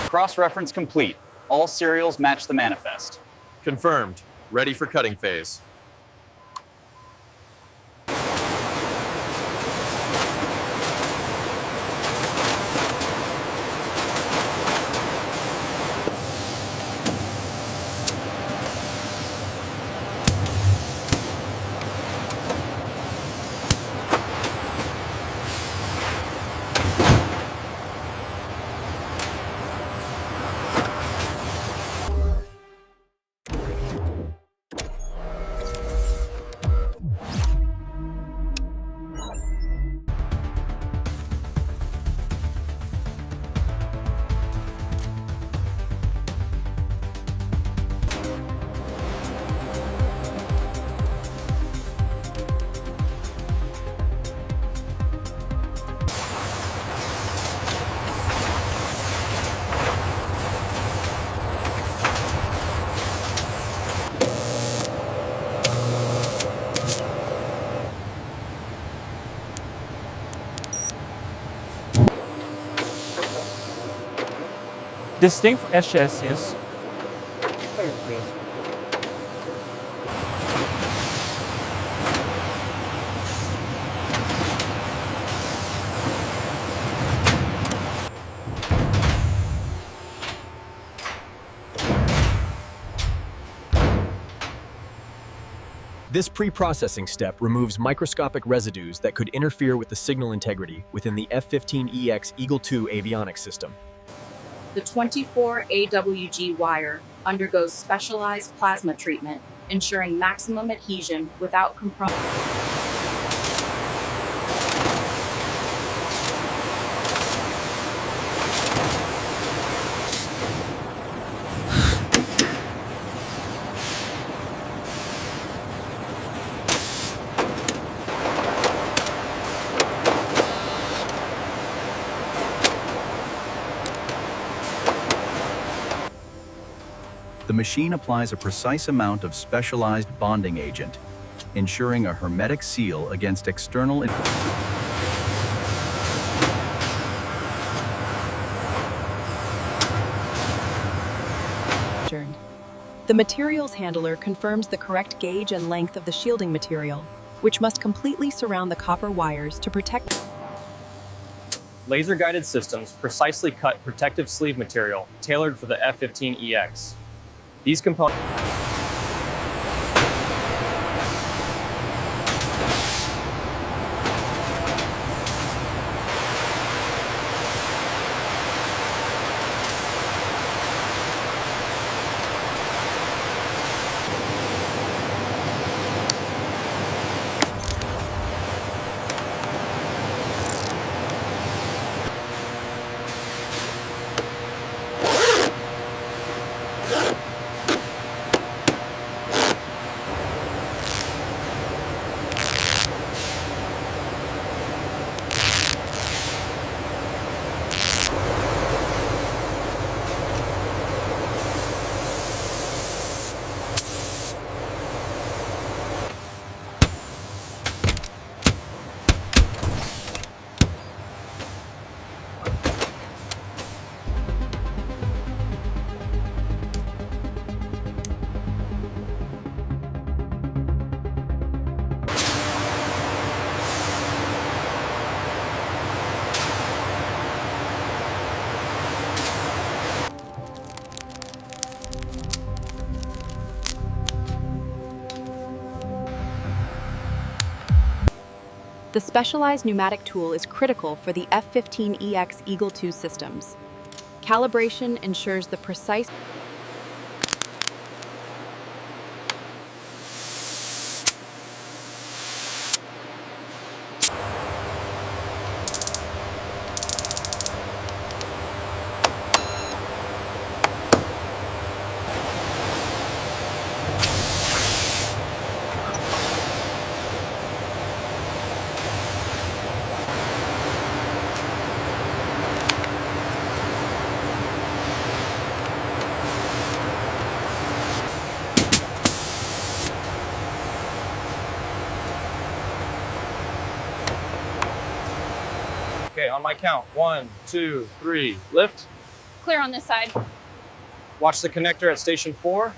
Cross-reference complete. All serials match the manifest. Confirmed. Ready for cutting phase. Distinct HSs. This pre-processing step removes microscopic residues that could interfere with the signal integrity within the F-15EX Eagle II avionics system. The 24 AWG wire undergoes specialized plasma treatment, ensuring maximum adhesion without compromise. The machine applies a precise amount of specialized bonding agent, ensuring a hermetic seal against external The materials handler confirms the correct gauge and length of the shielding material, which must completely surround the copper wires to protect. Laser-guided systems precisely cut protective sleeve material tailored for the F-15EX. These components The specialized pneumatic tool is critical for the F-15EX Eagle II systems. Calibration ensures the precise Okay, on my count. 1, 2, 3, lift. clear on this side. Watch the connector at station 4.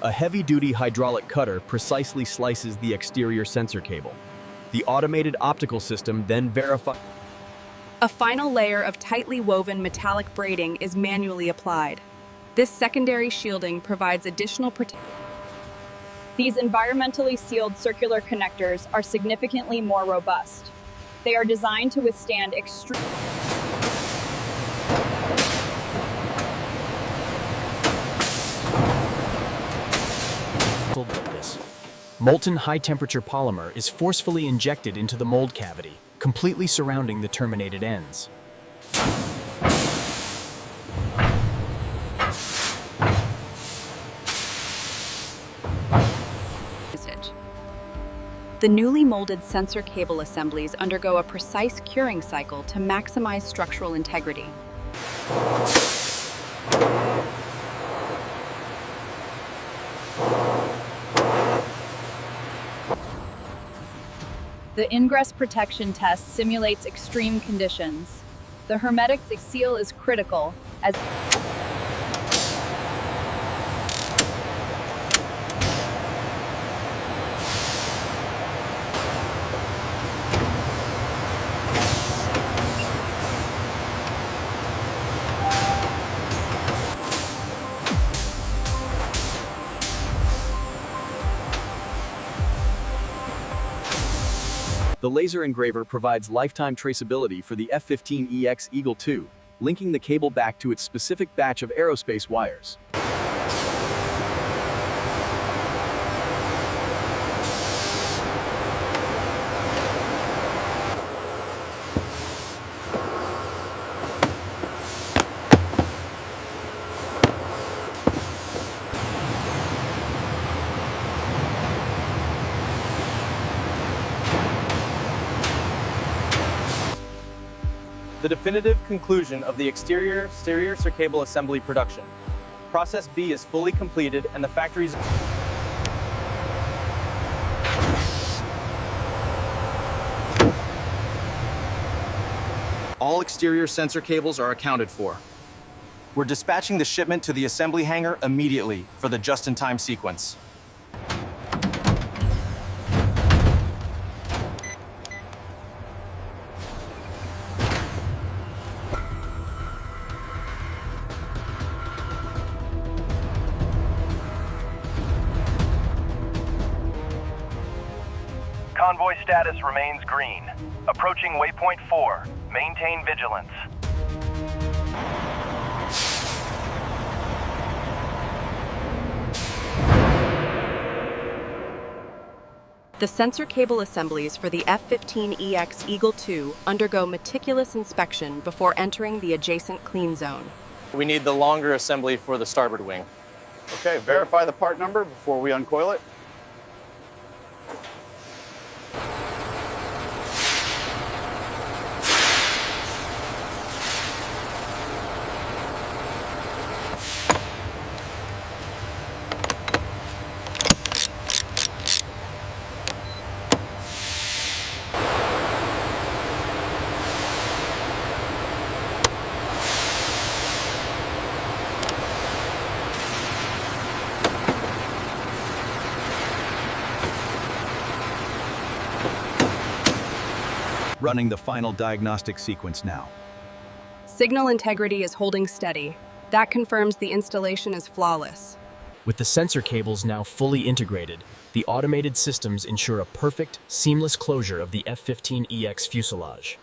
A heavy-duty hydraulic cutter precisely slices the exterior sensor cable. The automated optical system then verifies. A final layer of tightly woven metallic braiding is manually applied. This secondary shielding provides additional protection. These environmentally sealed circular connectors are significantly more robust. They are designed to withstand extreme Molten high-temperature polymer is forcefully injected into the mold cavity, completely surrounding the terminated ends. The newly molded sensor cable assemblies undergo a precise curing cycle to maximize structural integrity. The ingress protection test simulates extreme conditions. The hermetic seal is critical as The laser engraver provides lifetime traceability for the F-15EX Eagle II, linking the cable back to its specific batch of aerospace wires. The definitive conclusion of the exterior cable assembly production. Process B is fully completed and the factory's All exterior sensor cables are accounted for. We're dispatching the shipment to the assembly hangar immediately for the just-in-time sequence. Convoy status remains green. Approaching waypoint 4. Maintain vigilance. The sensor cable assemblies for the F-15EX Eagle II undergo meticulous inspection before entering the adjacent clean zone. We need the longer assembly for the starboard wing. Okay, verify the part number before we uncoil it. Running the final diagnostic sequence now. Signal integrity is holding steady. That confirms the installation is flawless. With the sensor cables now fully integrated, the automated systems ensure a perfect, seamless closure of the F-15EX fuselage.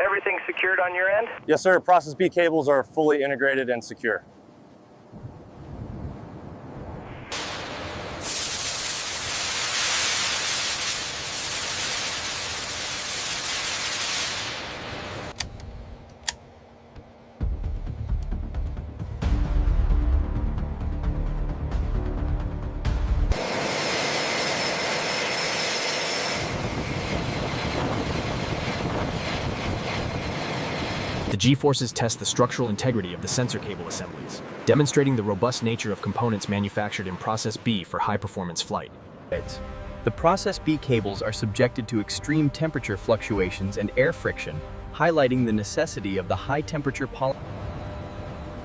Everything secured on your end? Yes, sir. Process B cables are fully integrated and secure. The G-forces test the structural integrity of the sensor cable assemblies, demonstrating the robust nature of components manufactured in Process B for high-performance flight. The Process B cables are subjected to extreme temperature fluctuations and air friction, highlighting the necessity of the high-temperature poly.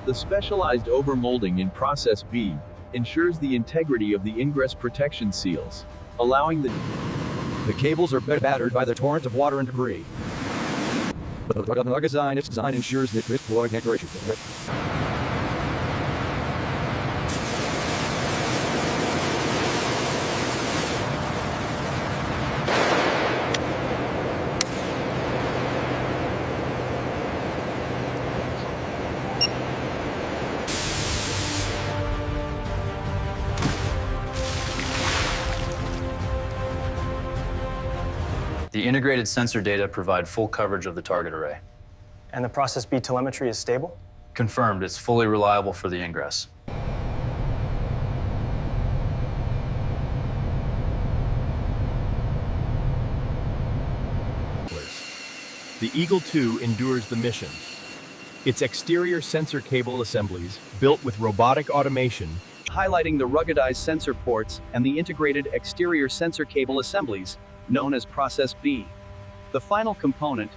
The specialized overmolding in Process B ensures the integrity of the ingress protection seals, allowing the cables are battered by the torrent of water and debris. But the design ensures that this flow integration. The integrated sensor data provide full coverage of the target array. And the Process B telemetry is stable? Confirmed, it's fully reliable for the ingress. The Eagle II endures the mission. Its exterior sensor cable assemblies, built with robotic automation, Highlighting the ruggedized sensor ports and the integrated exterior sensor cable assemblies, known as Process B. The final component,